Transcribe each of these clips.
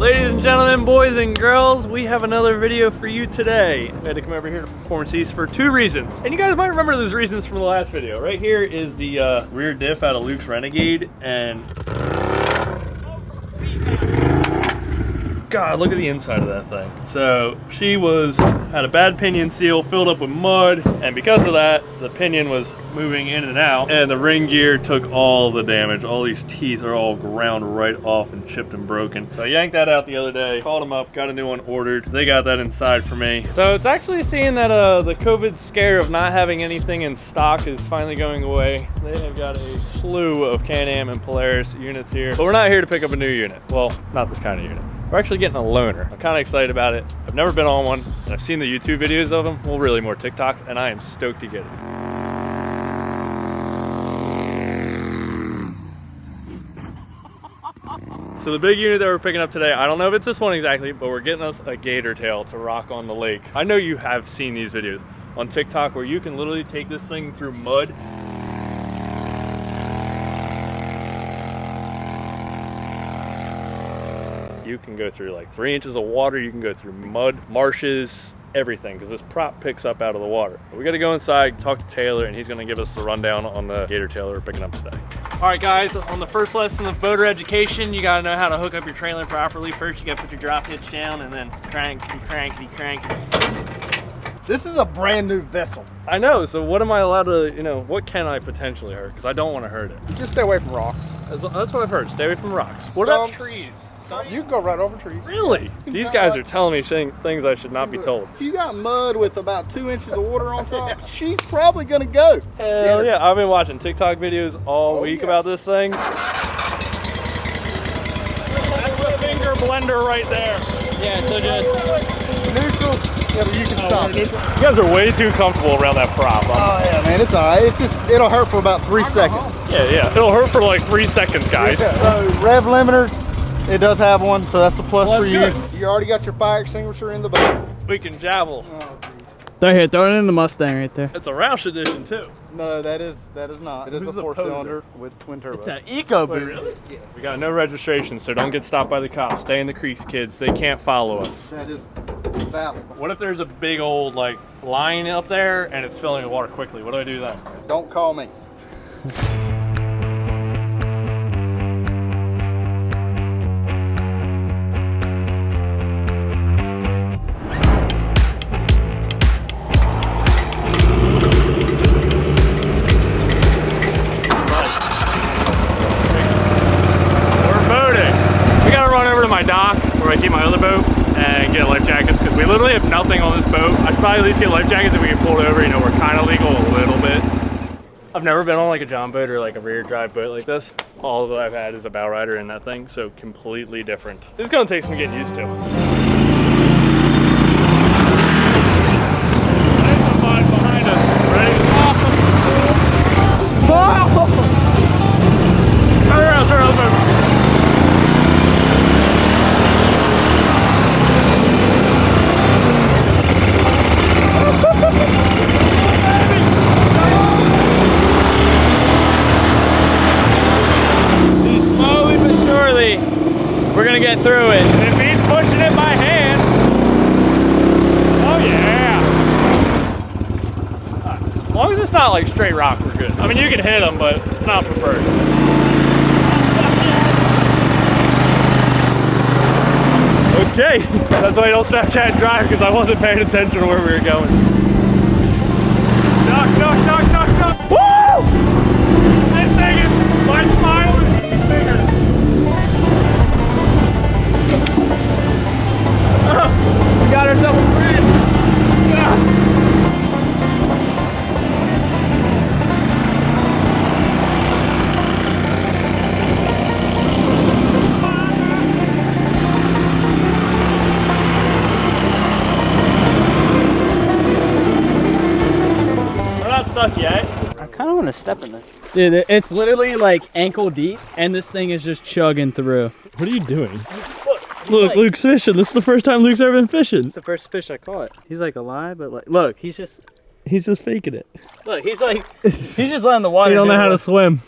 Ladies and gentlemen, boys and girls, we have another video for you today. I had to come over here to Performance East for 2 reasons. And you guys might remember those reasons from the last video. Right here is the rear diff out of Luke's Renegade, and God, look at the inside of that thing. So she had a bad pinion seal filled up with mud, and because of that, the pinion was moving in and out, and the ring gear took all the damage. All these teeth are all ground right off and chipped and broken. So I yanked that out the other day, called them up, got a new one ordered. They got that inside for me. So it's actually seeing that the COVID scare of not having anything in stock is finally going away. They have got a slew of Can-Am and Polaris units here, but we're not here to pick up a new unit. Well, not this kind of unit. We're actually getting a loaner. I'm kind of excited about it. I've never been on one. I've seen the YouTube videos of them. Well, really more TikToks, and I am stoked to get it. So the big unit that we're picking up today, I don't know if it's this one exactly, but we're getting us a gator tail to rock on the lake. I know you have seen these videos on TikTok where you can literally take this thing through mud. You can go through like 3 inches of water, you can go through mud, marshes, everything, because this prop picks up out of the water. We got to go inside, talk to Taylor, and he's going to give us the rundown on the gator tail that we're picking up today. All right, guys, on the first lesson of boater education, you got to know how to hook up your trailer properly. First, you got to put your drop hitch down, and then crank. This is a brand new vessel. I know, so what am I allowed to, what can I potentially hurt? Because I don't want to hurt it. Just stay away from rocks. That's what I've heard, stay away from rocks. What about trees? You can go right over trees. Really? These guys are telling me things I should not be told. If you got mud with about 2 inches of water on top, she's probably gonna go. Hell yeah, I've been watching TikTok videos all week about this thing. That's a finger blender right there. Yeah, so just neutral. Yeah, but you can stop. You guys are way too comfortable around that prop. Oh yeah, man, it's all right. It's just, it'll hurt for about 3 seconds. Yeah, it'll hurt for like 3 seconds, guys. Yeah. So rev limiter, it does have one, so that's a plus for you. Good. You already got your fire extinguisher in the boat. We can javel. Oh, right here, throw it in the Mustang right there. It's a Roush edition too. no, that is not. It is a 4-cylinder with twin turbo. It's an eco boot. Really? Yeah. We got no registration, so don't get stopped by the cops. Stay in the crease, kids. They can't follow us. That is valid. What if there's a big old line up there and it's filling with water quickly? What do I do then? Don't call me. I keep my other boat and get life jackets, because we literally have nothing on this boat. I should probably at least get life jackets if we get pulled over. We're kind of legal a little bit. I've never been on like a John boat or like a rear drive boat like this. All that I've had is a bow rider in that thing, so completely different. It's gonna take some getting used to. There's the mud behind us. Ready? Turn around the boat. We're gonna get through it. It means pushing it by hand. Oh yeah. As long as it's not like straight rock, we're good. I mean, you can hit them, but it's not preferred. Okay, that's why I don't Snapchat and drive, because I wasn't paying attention to where we were going. Duck. Woo! This thing is, my smile is bigger. We got ourselves a friend. We're not stuck yet. I kind of want to step in this. Dude, it's literally like ankle deep, and this thing is just chugging through. What are you doing? Look, Luke's fishing. This is the first time Luke's ever been fishing. It's the first fish I caught. He's like alive, but like, look, he's just faking it. Look, he's just letting the water. He don't know how to swim.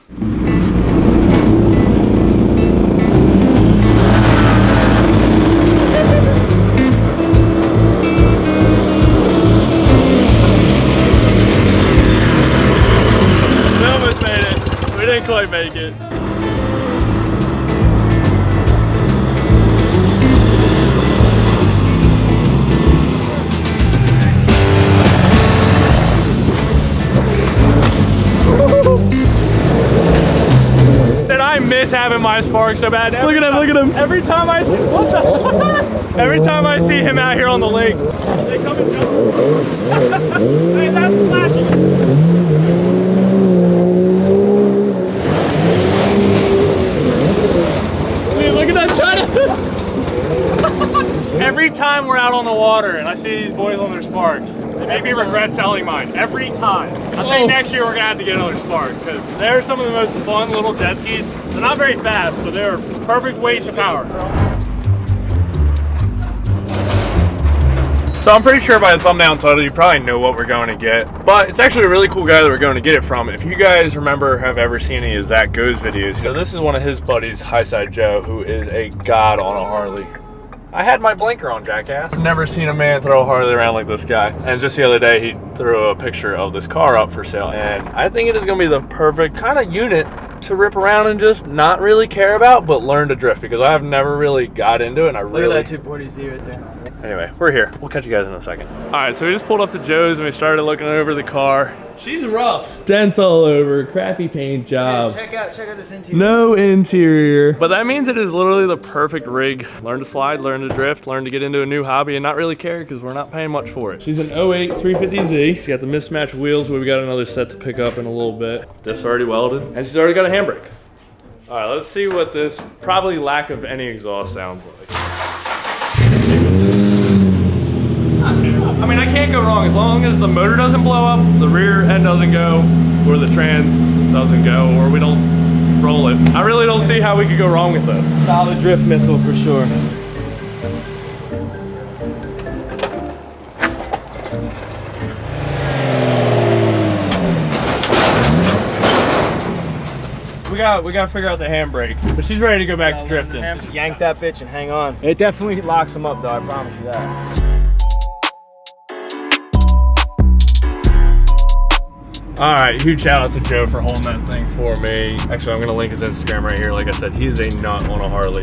my spark so bad. Look at him, look at him. Every time I see, what the? Every time I see him out here on the lake, they come and jump. Hey, that's flashing. Look at that China! Every time we're out on the water and I see these boys on their sparks, it made me regret selling mine. Every time. I think next year we're gonna have to get another spark because they're some of the most fun little jet skis. They're not very fast, but they're perfect weight to power. So I'm pretty sure by the thumbnail and title you probably know what we're going to get, but it's actually a really cool guy that we're going to get it from. If you guys remember, have ever seen any of Zach Go's videos, so this is one of his buddies, Highside Joe, who is a god on a Harley. I had my blinker on, jackass. Never seen a man throw a Harley around like this guy. And just the other day, he threw a picture of this car up for sale, and I think it is going to be the perfect kind of unit to rip around and just not really care about, but learn to drift, because I have never really got into it, and I really... Look at that 240Z right there. Anyway, we're here. We'll catch you guys in a second. All right, so we just pulled up to Joe's and we started looking over the car. She's rough. Dents all over, crappy paint job. Check out this interior. No interior. But that means it is literally the perfect rig. Learn to slide, learn to drift, learn to get into a new hobby and not really care because we're not paying much for it. She's an 08 350Z. She's got the mismatched wheels, but we got another set to pick up in a little bit. This already welded, and she's already got a handbrake. All right, let's see what this probably lack of any exhaust sounds like. I mean, I can't go wrong as long as the motor doesn't blow up, the rear end doesn't go, or the trans doesn't go, or we don't roll it. I really don't see how we could go wrong with this. Solid drift missile for sure. We got to figure out the handbrake, but she's ready to go back to drifting. Just yank that bitch and hang on. It definitely locks them up though, I promise you that. All right, huge shout out to Joe for holding that thing for me. Actually, I'm gonna link his Instagram right here. Like I said, he is a nut on a Harley.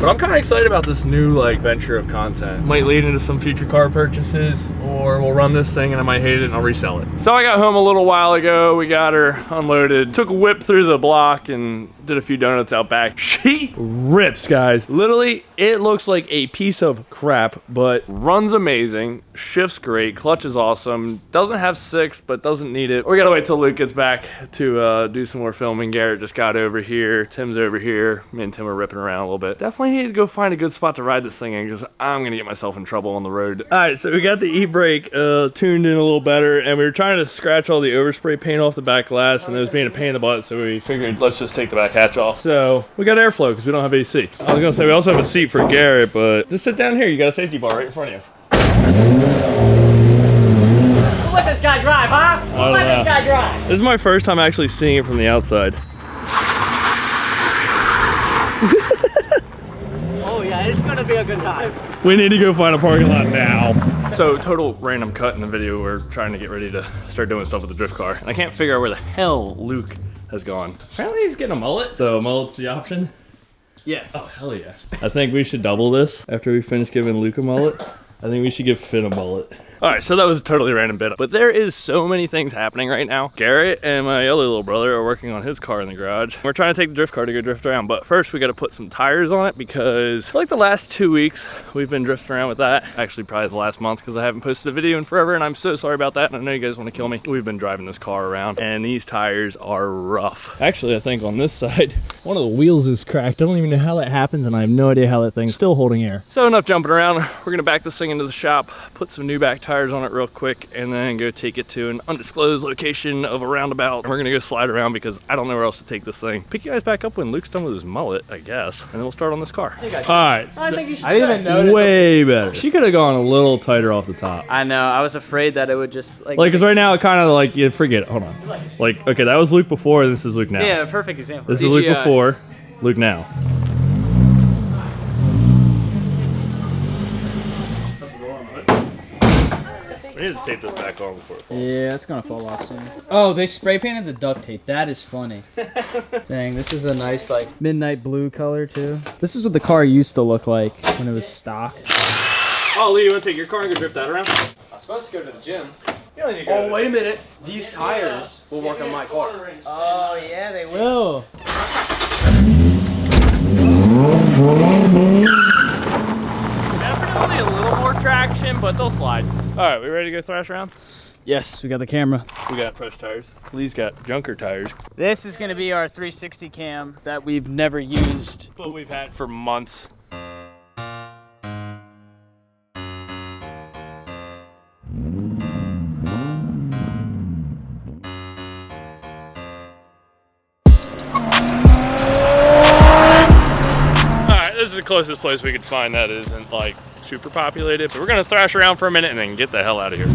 But I'm kind of excited about this new venture of content. Might lead into some future car purchases, or we'll run this thing and I might hate it and I'll resell it. So I got home a little while ago. We got her unloaded. Took a whip through the block and did a few donuts out back. She rips, guys. Literally, it looks like a piece of crap, but runs amazing. Shifts great. Clutch is awesome. Doesn't have six, but doesn't need it. We gotta wait till Luke gets back to do some more filming. Garrett just got over here. Tim's over here. Me and Tim are ripping around a little bit. Definitely need to go find a good spot to ride this thing in because I'm gonna get myself in trouble on the road. All right, so we got the e-brake tuned in a little better, and we were trying to scratch all the overspray paint off the back glass, and it was being a pain in the butt, so we figured let's just take the back hatch off. So we got airflow because we don't have AC. I was gonna say we also have a seat for Garrett, but just sit down here. You got a safety bar right in front of you. We'll let this guy drive, huh? We'll let this guy drive. This is my first time actually seeing it from the outside. Oh yeah, it's gonna be a good time. We need to go find a parking lot now. So total random cut in the video. We're trying to get ready to start doing stuff with the drift car. And I can't figure out where the hell Luke has gone. Apparently he's getting a mullet. So mullet's the option? Yes. Oh, hell yeah. I think we should double this after we finish giving Luke a mullet. I think we should give Finn a mullet. All right, so that was a totally random bit, but there is so many things happening right now. Garrett and my other little brother are working on his car in the garage. We're trying to take the drift car to go drift around, but first we got to put some tires on it because for like the last 2 weeks, we've been drifting around with that. Actually, probably the last month because I haven't posted a video in forever, and I'm so sorry about that, and I know you guys want to kill me. We've been driving this car around, and these tires are rough. Actually, I think on this side, one of the wheels is cracked. I don't even know how that happens, and I have no idea how that thing's still holding air. So enough jumping around. We're gonna back this thing into the shop, put some new back tires on it real quick, and then go take it to an undisclosed location of a roundabout. We're gonna go slide around because I don't know where else to take this thing. Pick you guys back up when Luke's done with his mullet, I guess, and then we'll start on this car. All right. I think you should. I didn't even notice. Way better. She could have gone a little tighter off the top. I know. I was afraid that it would just like. Because right now it kind of like, you forget it. Hold on. Like, okay, that was Luke before, this is Luke now. Yeah, perfect example. This is Luke before, Luke now. We need to tape this back on before it falls. Yeah, it's gonna fall off soon. Oh, they spray painted the duct tape. That is funny. Dang, this is a nice like midnight blue color too. This is what the car used to look like when it was stock. Oh, Lee, you wanna take your car and go drift that around? I'm supposed to go to the gym. Oh, wait a minute. These tires will work on my car. Oh yeah, they will. Definitely a little more traction, but they'll slide. All right, we ready to go thrash around? Yes, we got the camera. We got fresh tires. Lee's got junker tires. This is gonna be our 360 cam that we've never used. But we've had for months. This is the closest place we could find that isn't like super populated. So we're gonna thrash around for a minute and then get the hell out of here.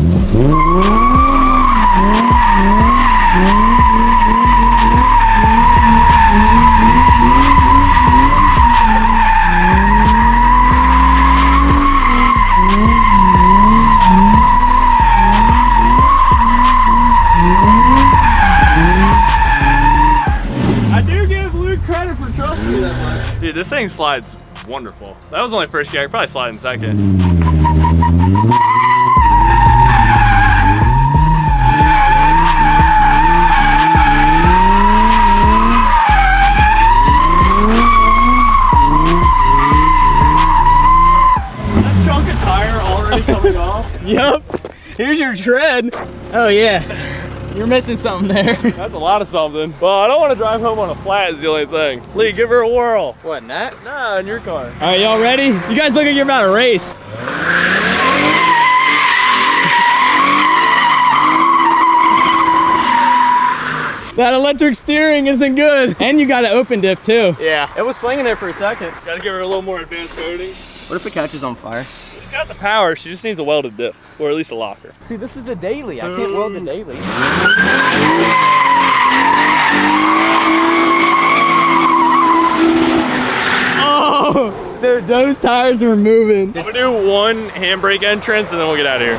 I do give Luke credit for trusting me that much. Dude, this thing slides wonderful. That was only first gear. I could probably slide in second. That chunk of tire already coming off. Yup. Here's your tread. Oh yeah. You're missing something there. That's a lot of something. Well, I don't want to drive home on a flat is the only thing. Lee, give her a whirl. What, Nat? Nah, in your car. All right, y'all ready? You guys look like you're about to race. That electric steering isn't good. And you got an open diff too. Yeah, it was slinging there for a second. Gotta give her a little more advanced coating. What if it catches on fire? She's got the power, she just needs a welded diff, or at least a locker. See, this is the daily. I can't weld the daily. Oh, dude, those tires were moving. I'm gonna do one handbrake entrance and then we'll get out of here.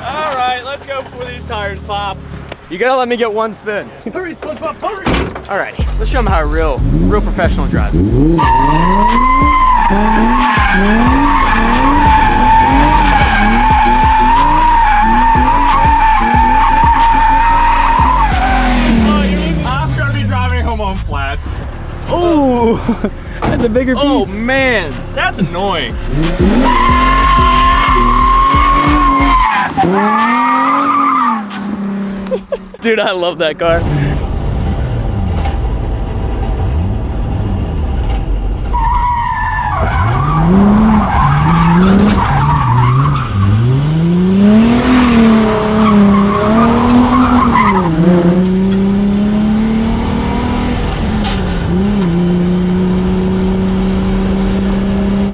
All right, let's go before these tires pop. You gotta let me get one spin. Hurry, SpongeBob, hurry! Alrighty, let's show them how a real professional drives. I'm gonna be driving home on flats. Oh, that's a bigger piece. Oh man, that's annoying. Dude, I love that car.